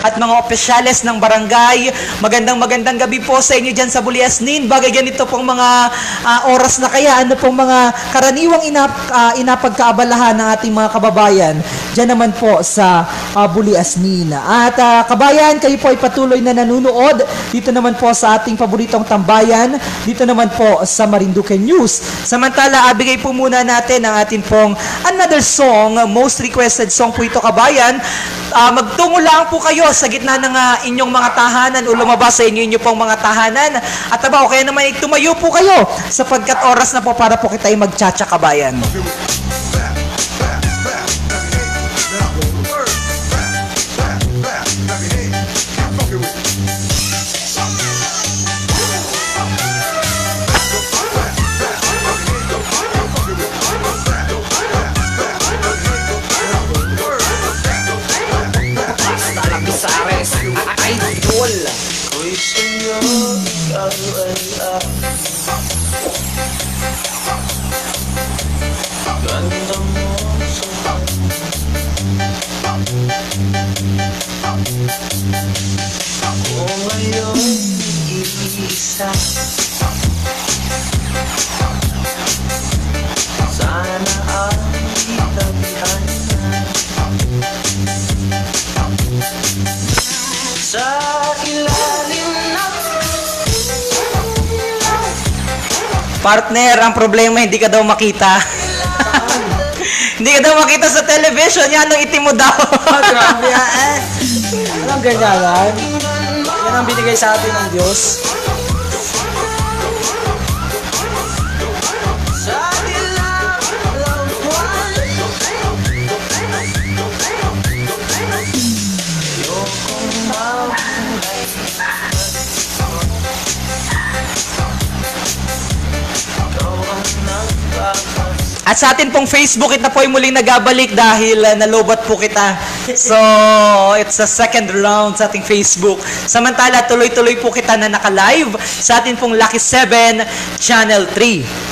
at mga opisyales ng barangay. Magandang gabi po sa inyo dyan sa Buliasnin. Bagay ganito pong mga oras na kaya, ano pong mga karaniwang inapagkaabalahan ng ating mga kababayan dyan naman po sa Buliasnin. At kabayan, kayo po ay patuloy na nanunood dito naman po sa ating paboritong tambayan, dito naman po sa Marinduque News. Samantala, abigay po muna natin ang ating pong another song, most requested song po ito, kabayan. Magtungo lang po kayo sa gitna ng inyong mga tahanan o lumabas sa inyo pong mga tahanan. At o kaya naman tumayo po kayo sapagkat oras na po para po kita ay magtsatsa, kabayan. Partner, ang problema hindi ka daw makita. Hindi ka daw makita sa television. Yan ang itim mo daw. Grabe eh. Anong ganyan? Yan ang binigay sa atin ng Diyos. At sa atin pong Facebook, ito po ay muling nagabalik dahil nalobat po kita. So, it's a second round sa ating Facebook. Samantala, tuloy-tuloy po kita na naka-live sa atin pong Lucky 7 Channel 3.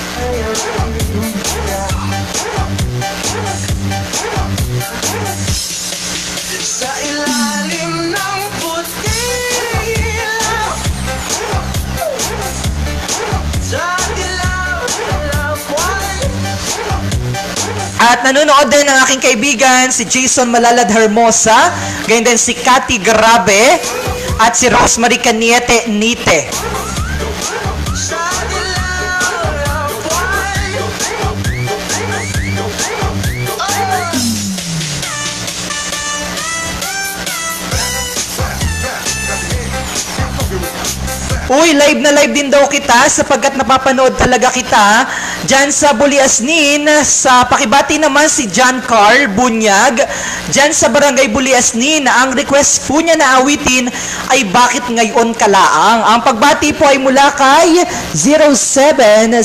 At nanonood din ang aking kaibigan, si Jason Malalad Hermosa, ganyan din si Cathy Grabe, at si Rosemary Caniete Nite. Uy, live na live din daw kita sapagkat napapanood talaga kita dyan sa Buliasnin. Sa pakibati naman si John Carl Bunyag dyan sa Barangay Buliasnin. Ang request po niya na awitin ay Bakit Ngayon Kalaang. Ang pagbati po ay mula kay 0770.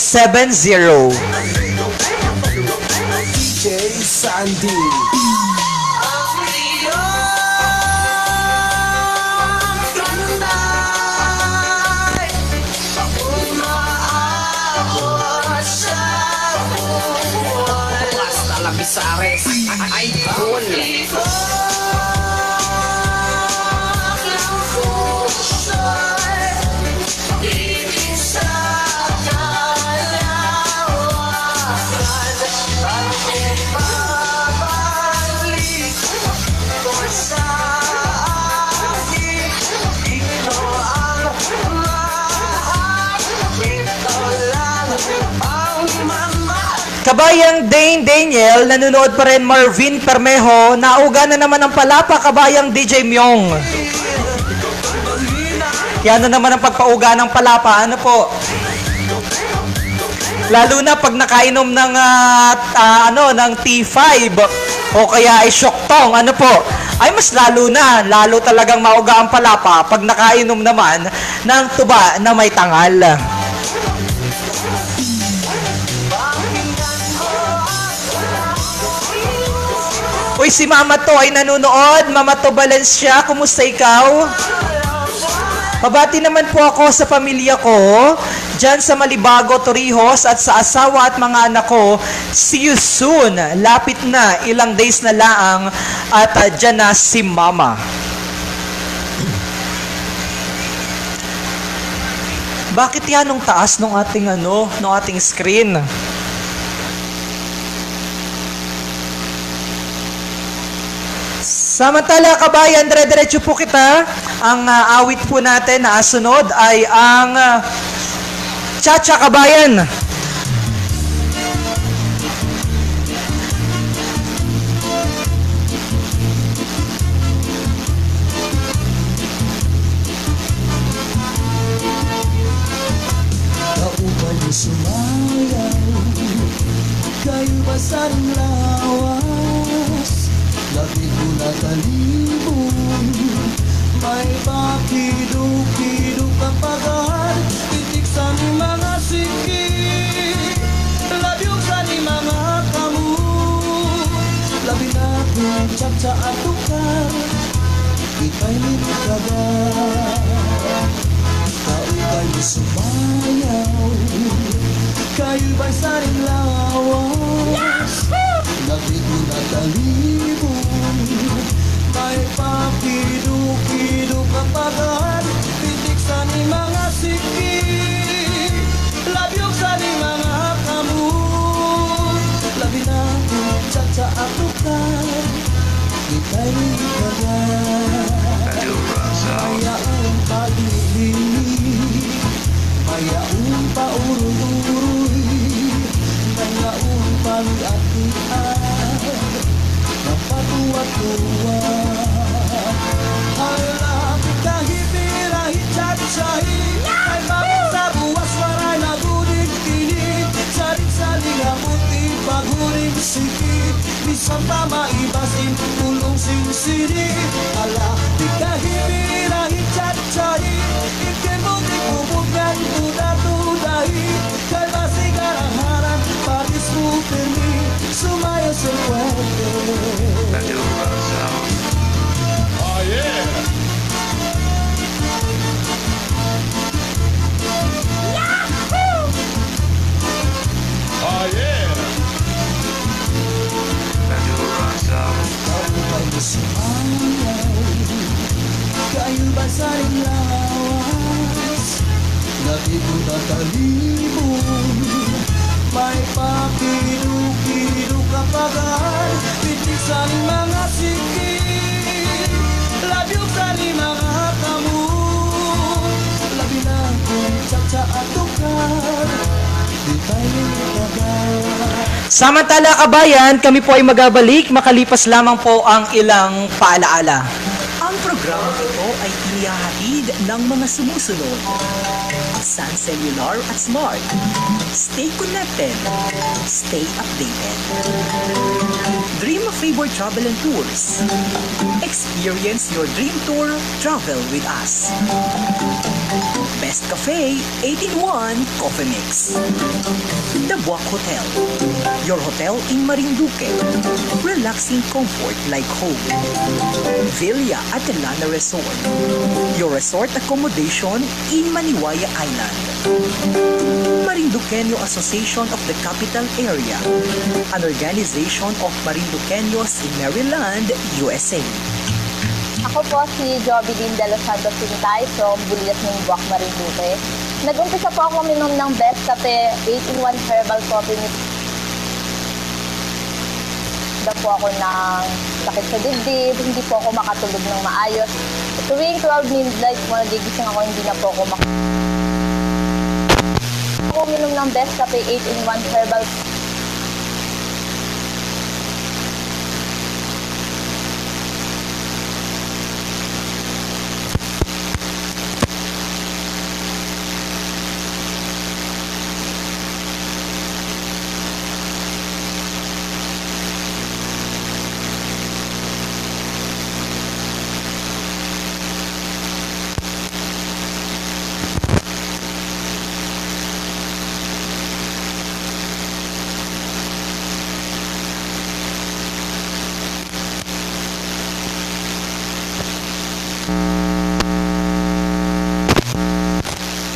DJ Sandy. Bisares, Idol. Kabayang Dane Daniel, nanonood pa rin Marvin Permejo, nauga na naman ang palapa, kabayang DJ Myong. Yan na naman ang pagpauga ng palapa, ano po? Lalo na pag nakainom ng ng T5 o kaya ay Shoktong, ano po? Ay mas lalo talagang mauga ang palapa pag nakainom naman ng tuba na may tangal. Uy, si Mama To ay nanonood. Mama To Valencia, kumusta ikaw? Pabati naman po ako sa pamilya ko, dyan sa Malibago, Torrijos, at sa asawa at mga anak ko. See you soon. Lapit na, ilang days na laang, at dyan na si Mama. Bakit yan nung taas nung ating nung ating screen? Samantala, kabayan, dire-diretso po kita. Ang awit po natin na sunod ay ang Cha-Cha, kabayan. Kaupay mo sumayaw, kayo ba sa lawas? Lagi ko natalibon, may pakiduk-kiduk ang pagar, titik sa ni mga sikit, labyog sa ni mga kamu, labi natin Cha-Cha at tukar, ika'y nilikagar. Kaupay mo sumayaw, kayo ba'y sa ring lawas? Lagi ko natalibon, may pakiduk-kiduk ang pagar, titik sa ni mga sikit, labyog sa ni mga kamu, labi natin Cha-Cha at tukar, ika'y nilikagar. Mayaong pag-ibig, mayaong pauruy-uruy, mayaong pag-atian, napatuwa-tuwa. Ay lapit kahit birahit Cha-Chahi, ay bakit sa buwas waray nagunig-tinig, saring-saring hamuti, paghuring sikit, bisang tama ibasin, tulong sinsini. Ala, di kahit birahit Cha-Chahi, ikembuti kubugyan tuda-tudahi, kay masigaraharan, paris mo permi, sumaya sa puwede. Oh yeah! Oh yeah! Kaupay mo sumayaw, kayo ba sa ring lawas? Lagi ko natalibon, may pakiduk-kiduk ang pagar, pitik sa ni mga sikit, labyog sa ni mga kamu, labi na kong Cha-Cha at tukar, di tayo nilikagar. Samantala, kabayan, kami po ay magabalik makalipas lamang po ang ilang paalaala. Ang programang ito ay inihahatid ng mga sumusunod. Sun Cellular at Smart. Stay connected. Stay updated. Dream of Favor Travel and Tours. Experience your dream tour. Travel with us. Best Cafe 8-in-1 Coffee Mix. The Buwak Hotel. Your hotel in Marinduque. Relaxing comfort like home. Villa Atalana Resort. Your resort accommodation in Maniwaya Island. Marinduqueño Association of the Capital Area. An organization of Marinduqueños in Maryland, USA. Ako po si Jovelyn De Los Santos Pintay from Bulias ng Buwak, Marinduque. Nag-umpisa po ako minom ng Best Cafe 8-in-1 Herbal Coffee Mix. Nagda po ako ng sakit sa dibdib, hindi po ako makatulog ng maayos. Tuwing 12 midnight po, nagigising ako, hindi na po ako uminom ng Best Cafe 8-in-1 Herbal